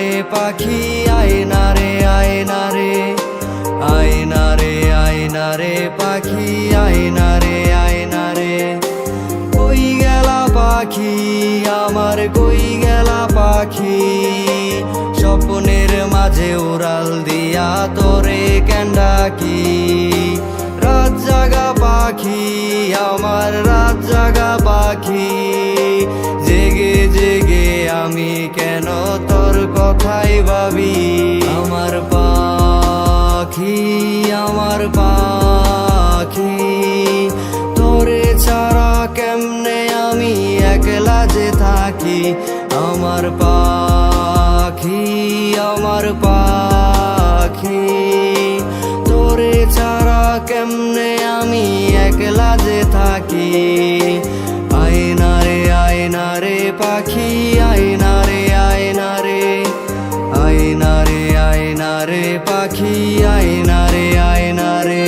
রে পাখি আয়না রে আয়না রে আয়না রে আয়না রে পাখি আয়না রে আয়না রে কই গেলা পাখি আমার কই গেলা পাখি স্বপ্নের মাঝে উড়াল দিয়া তোরে কেন ডাকি রাত জাগা পাখি আমার রাত জাগা পাখি জেগে জেগে আমি কেন তোর কথাই ভাবি আমার পাখি আমার পাখি তোরে ছাড়া কেমনে আমি একলা যে থাকি আমার পাখি আমার পাখি তোরে ছাড়া কেমনে আমি একলা যে থাকি আয়না রে পাখি আয়না রে আয়না রে আয়না রে আয়না রে পাখি আয়না রে আয়না রে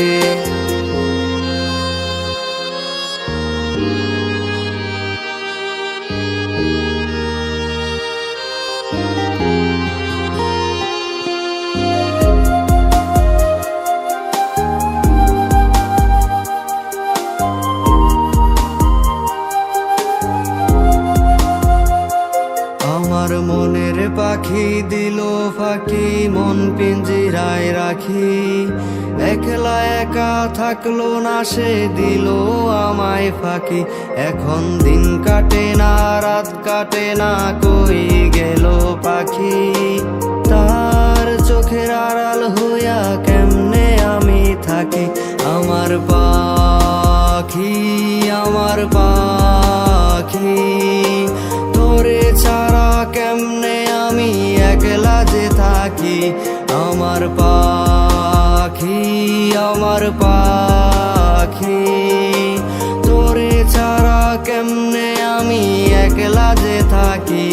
আমার মনের পাখি দিল ফাঁকি মন পিঞ্জিরায় রাখি একলা একা থাকলো না সে দিল আমায় ফাঁকি এখন দিন কাটে না রাত কাটে না কই গেল পাখি তার চোখের আড়াল হইয়া কেমনে আমি থাকি আমার পাখি আমার পাখি তোরে ছাড়া কেমনে আমি একলা যে থাকি আমার পাখি আমার পাখি তোরে ছাড়া কেমনে আমি একলা যে থাকি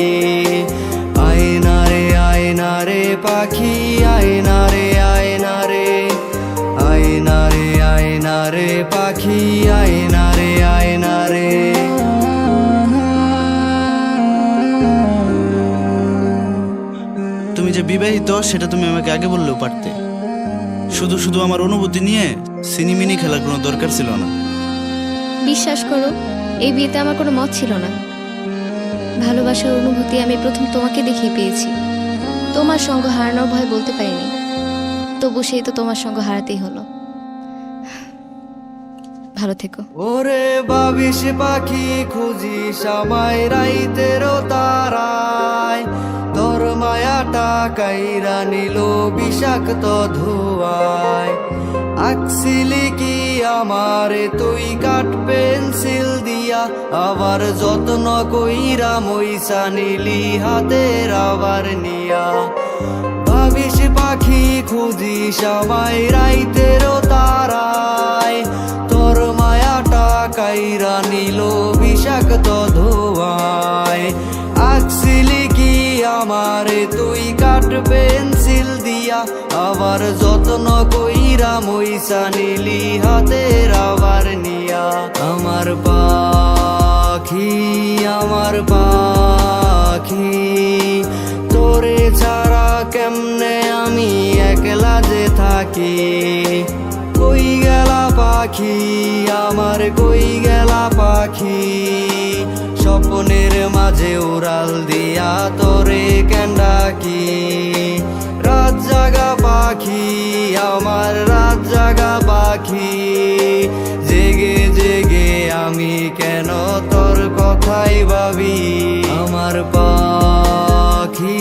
আয়না রে পাখি আয়না রে আয়না রে আয়না রে আয়না রে পাখি আয়না রে আয়না রে তুমি যে বিবাহিত সেটা তুমি আমাকে আগে বললেও পারতে। শুধু শুধু আমার অনুভূতি নিয়ে সিনিমিনি খেলার কোনো দরকার ছিল না। বিশ্বাস করো, এই বিয়েতে আমার কোনো মত ছিল না। ভালোবাসার অনুভূতি আমি প্রথম তোমাকে দেখেই পেয়েছি। তোমার সঙ্গ হারানোর ভয় বলতে পারিনি, তবু সেই তো তোমার সঙ্গ হারাতেই হলো। ভালো থেকো। ওরে ভাবিস পাখি খুঁজিস আমায় রাইতেরও তারায় তোর মায়াটা কাইরা নিল বিষাক্ত ধোয়ায় আঁকছিলি কি আমারে তুই কাঠ পেন্সিল দিয়া আবার যত্ন কইরা মইসা নিলি হাতের আবার নিয়া ভাবিস পাখি খুঁজিস আমায় রাইতেরও তারায় তোর মায়াটা কাইরা নিল বিষাক্ত ধোয়ায় আঁকছিলি কি আমারে তুই কাঠ পেন্সিল দিয়া আবার যত্ন কইরা মইসা নিলি হাতের আবার নিয়া আমার পাখি আমার পাখি তোরে ছাড়া কেমনে আমি একলা যে থাকি কই গেলা পাখি আমার কই গেলা পাখি স্বপ্নের মাঝে উড়াল দিয়া তোরে কেন ডাকি রাত জাগা পাখি আমার রাত জাগা পাখি জেগে জেগে আমি কেন তোর কথাই ভাবি আমার পাখি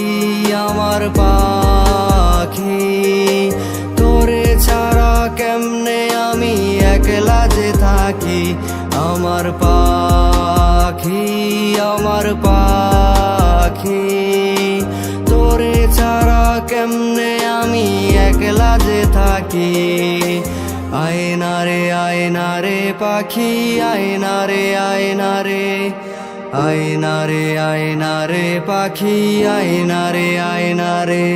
আমার পাখি তোরে ছাড়া কেমনে আমি একলা যে থাকি আমার পাখি আমার পাখি তোরে ছাড়া কেমনে আমি একলা যে থাকি আয়না রে পাখি আয়না রে আয়না রে আয়না রে পাখি আয়না রে